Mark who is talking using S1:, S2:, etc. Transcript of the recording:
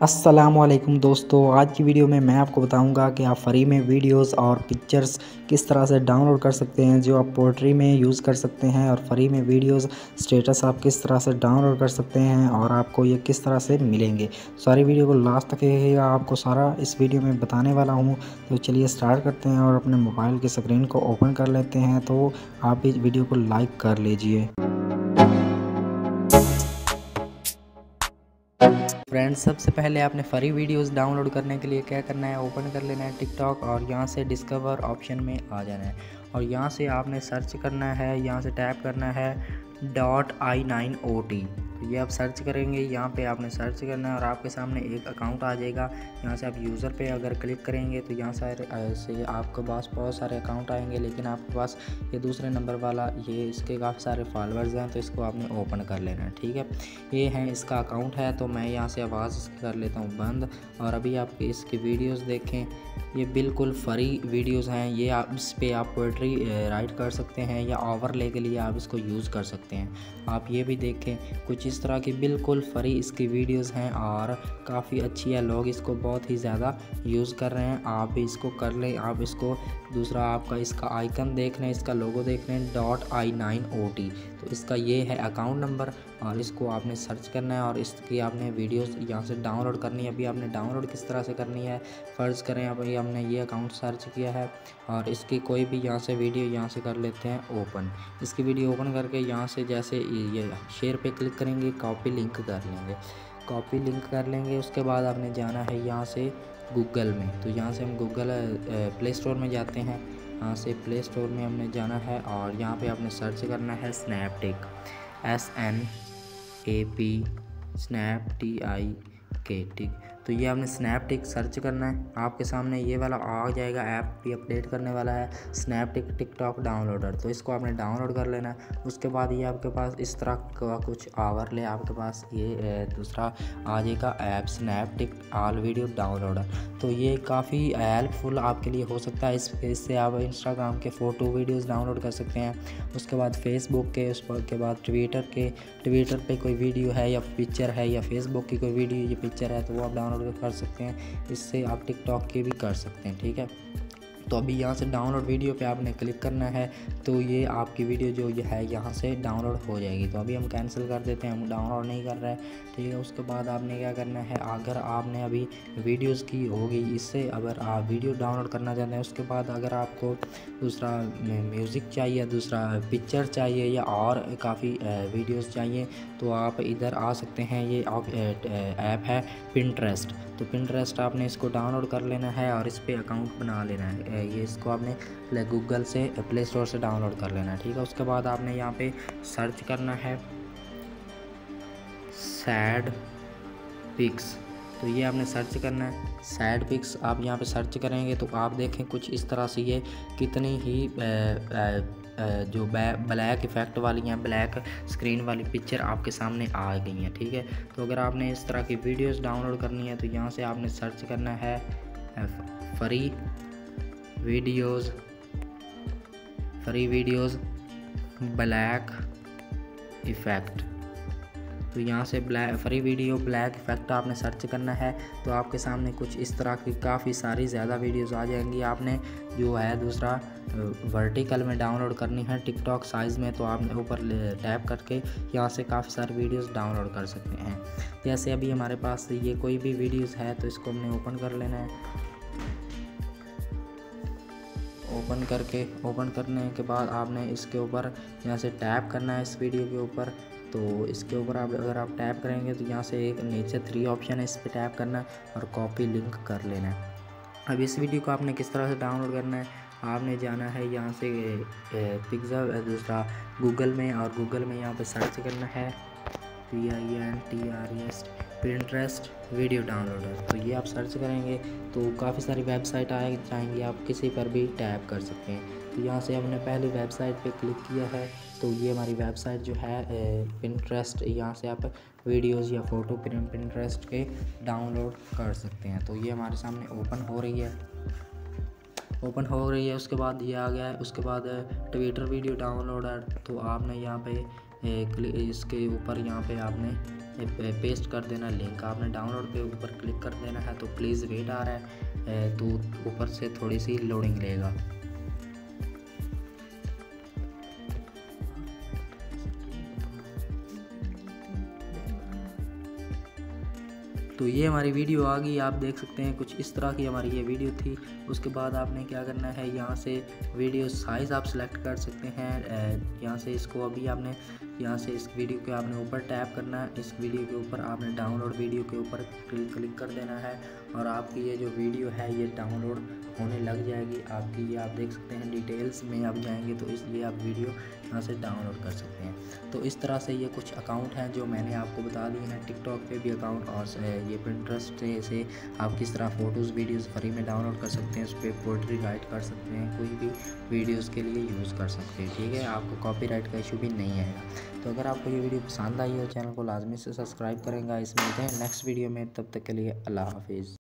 S1: अस्सलामुअलैकुम दोस्तों, आज की वीडियो में मैं आपको बताऊंगा कि आप फ्री में वीडियोस और पिक्चर्स किस तरह से डाउनलोड कर सकते हैं, जो आप पोएट्री में यूज़ कर सकते हैं। और फ्री में वीडियोस स्टेटस आप किस तरह से डाउनलोड कर सकते हैं और आपको ये किस तरह से मिलेंगे। सारी वीडियो को लास्ट तक देखिएगा, आपको सारा इस वीडियो में बताने वाला हूँ। तो चलिए स्टार्ट करते हैं और अपने मोबाइल की स्क्रीन को ओपन कर लेते हैं। तो आप इस वीडियो को लाइक कर लीजिए। फ्रेंड्स, सबसे पहले आपने फ्री वीडियोस डाउनलोड करने के लिए क्या करना है, ओपन कर लेना है टिकटॉक और यहाँ से डिस्कवर ऑप्शन में आ जाना है और यहाँ से आपने सर्च करना है, यहाँ से टैप करना है .i9ot। तो ये आप सर्च करेंगे, यहाँ पे आपने सर्च करना है और आपके सामने एक अकाउंट आ जाएगा। यहाँ से आप यूज़र पे अगर क्लिक करेंगे तो यहाँ से आपके पास बहुत सारे अकाउंट आएंगे, लेकिन आपके पास ये दूसरे नंबर वाला ये इसके काफ़ी सारे फॉलोअर्स हैं, तो इसको आपने ओपन कर लेना है। ठीक है, ये है इसका अकाउंट है। तो मैं यहाँ से आवाज़ इसकी कर लेता हूँ बंद। और अभी आप इसकी वीडियोस देखें, ये बिल्कुल फ्री वीडियोस हैं। ये आप इस पर आप पोएट्री राइट कर सकते हैं या ओवरले के लिए आप इसको यूज़ कर सकते हैं। आप ये भी देखें, कुछ इस तरह की बिल्कुल फ्री इसकी वीडियोस हैं और काफ़ी अच्छी है। लोग इसको बहुत ही ज़्यादा यूज़ कर रहे हैं। आप भी इसको कर लें। आप इसको दूसरा आपका इसका आइकन देख लें, इसका लोगो देख लें .i9ot। तो इसका ये है अकाउंट नंबर और इसको आपने सर्च करना है और इसकी आपने वीडियोस यहाँ से डाउनलोड करनी है। अभी आपने डाउनलोड किस तरह से करनी है, फ़र्ज़ करें अभी हमने ये अकाउंट सर्च किया है और इसकी कोई भी यहाँ से वीडियो यहाँ से कर लेते हैं ओपन। इसकी वीडियो ओपन करके यहाँ से जैसे ये शेयर पे क्लिक करेंगे, कॉपी लिंक कर लेंगे। कॉपी लिंक कर लेंगे, उसके बाद आपने जाना है यहाँ से गूगल में। तो यहाँ से हम गूगल प्ले स्टोर में जाते हैं। यहाँ से प्ले स्टोर में हमने जाना है और यहाँ पे आपने सर्च करना है स्नैपटिक, SNAP SNAPTIK। तो ये आपने स्नैपटिक सर्च करना है। आपके सामने ये वाला आ जाएगा, ऐप भी अपडेट करने वाला है स्नैपटिक टिकटॉक डाउनलोडर। तो इसको आपने डाउनलोड कर लेना है। उसके बाद ये आपके पास इस तरह का कुछ ओवरले आपके पास ये दूसरा आ जाएगा ऐप स्नैपटिक ऑल वीडियो डाउनलोडर। तो ये काफ़ी हेल्पफुल आपके लिए हो सकता है। इससे आप इंस्टाग्राम के फ़ोटो वीडियोज़ डाउनलोड कर सकते हैं। उसके बाद फेसबुक के, उसके बाद ट्विटर पे कोई वीडियो है या पिक्चर है, या फेसबुक की कोई वीडियो या पिक्चर है, तो वो आप डाउनलोड कर सकते हैं। इससे आप टिकटॉक के भी कर सकते हैं। ठीक है, तो अभी यहाँ से डाउनलोड वीडियो पे आपने क्लिक करना है, तो ये आपकी वीडियो जो ये है यहाँ से डाउनलोड हो जाएगी। तो अभी हम कैंसिल कर देते हैं, हम डाउनलोड नहीं कर रहे हैं। ठीक है, उसके बाद आपने क्या करना है, अगर आपने अभी वीडियोस की होगी इससे, अगर आप वीडियो डाउनलोड करना चाहते हैं, उसके बाद अगर आपको दूसरा म्यूज़िक चाहिए, दूसरा पिक्चर चाहिए या और काफ़ी वीडियोज़ चाहिए, तो आप इधर आ सकते हैं। ये ऐप है पिंटरेस्ट। तो पिंटरेस्ट आपने इसको डाउनलोड कर लेना है और इस पर अकाउंट बना लेना है। ये इसको आपने गूगल से प्ले स्टोर से डाउनलोड कर लेना है। ठीक है, उसके बाद आपने यहाँ पे सर्च करना है सैड पिक्स। तो ये आपने सर्च करना है सैड पिक्स। आप यहाँ पे सर्च करेंगे तो आप देखें कुछ इस तरह से ये कितनी ही जो ब्लैक इफ़ेक्ट वाली हैं, ब्लैक स्क्रीन वाली पिक्चर आपके सामने आ गई हैं। ठीक है, तो अगर आपने इस तरह की वीडियोस डाउनलोड करनी है तो यहाँ से आपने सर्च करना है फ्री वीडियोज़ ब्लैक इफ़ेक्ट। तो यहाँ से फ्री वीडियो ब्लैक इफ़ेक्ट आपने सर्च करना है। तो आपके सामने कुछ इस तरह की काफ़ी सारी ज़्यादा वीडियोस आ जाएंगी। आपने जो है दूसरा वर्टिकल में डाउनलोड करनी है टिकटॉक साइज़ में, तो आपने ऊपर टैप करके यहाँ से काफ़ी सारी वीडियोस डाउनलोड कर सकते हैं। जैसे अभी हमारे पास ये कोई भी वीडियोस है तो इसको हमने ओपन कर लेना है। ओपन करने के बाद आपने इसके ऊपर यहाँ से टैप करना है इस वीडियो के ऊपर। तो इसके ऊपर अगर आप टैप करेंगे तो यहाँ से एक नीचे 3 ऑप्शन है, इस पर टैप करना है और कॉपी लिंक कर लेना है। अब इस वीडियो को आपने किस तरह से डाउनलोड करना है, आपने जाना है यहाँ से पिक्सल दूसरा गूगल में, और गूगल में यहाँ पे सर्च करना है PINTREST पिंटरेस्ट वीडियो डाउनलोडर। तो ये आप सर्च करेंगे तो काफ़ी सारी वेबसाइट आ जाएंगी, आप किसी पर भी टैप कर सकते हैं। तो यहाँ से हमने पहली वेबसाइट पे क्लिक किया है, तो ये हमारी वेबसाइट जो है पिंटरेस्ट। यहाँ से आप वीडियोस या फ़ोटो पिंटरेस्ट के डाउनलोड कर सकते हैं। तो ये हमारे सामने ओपन हो रही है। उसके बाद ये आ गया है। उसके बाद ट्विटर वीडियो डाउनलोडर। तो आपने यहाँ पे इसके ऊपर यहाँ पे आपने पेस्ट कर देना लिंक। आपने डाउनलोड पे ऊपर क्लिक कर देना है। तो प्लीज़ वेट आ रहा है, तो ऊपर से थोड़ी सी लोडिंग लेगा। तो ये हमारी वीडियो आ गई, आप देख सकते हैं कुछ इस तरह की हमारी ये वीडियो थी। उसके बाद आपने क्या करना है, यहाँ से वीडियो साइज़ आप सेलेक्ट कर सकते हैं। यहाँ से इसको अभी आपने यहाँ से इस वीडियो के आपने ऊपर टैप करना है। इस वीडियो के ऊपर आपने डाउनलोड वीडियो के ऊपर क्लिक कर देना है और आपकी ये जो वीडियो है ये डाउनलोड होने लग जाएगी आपकी। ये आप देख सकते हैं डिटेल्स में आप जाएंगे तो इसलिए आप वीडियो यहाँ से डाउनलोड कर सकते हैं। तो इस तरह से ये कुछ अकाउंट हैं जो मैंने आपको बता दिए हैं। टिकटॉक पे भी अकाउंट और ये पिंटरेस्ट से आप किस तरह फ़ोटोज़ वीडियोज़ फ्री में डाउनलोड कर सकते हैं। उस पर पोएट्री राइट कर सकते हैं, कोई भी वीडियोज़ के लिए यूज़ कर सकते हैं। ठीक है, आपको कॉपीराइट का इशू भी नहीं आएगा। तो अगर आपको ये वीडियो पसंद आई हो चैनल को लाजमी से सब्सक्राइब करेंगे। इस मिलते हैं नेक्स्ट वीडियो में, तब तक के लिए अल्लाह हाफिज़।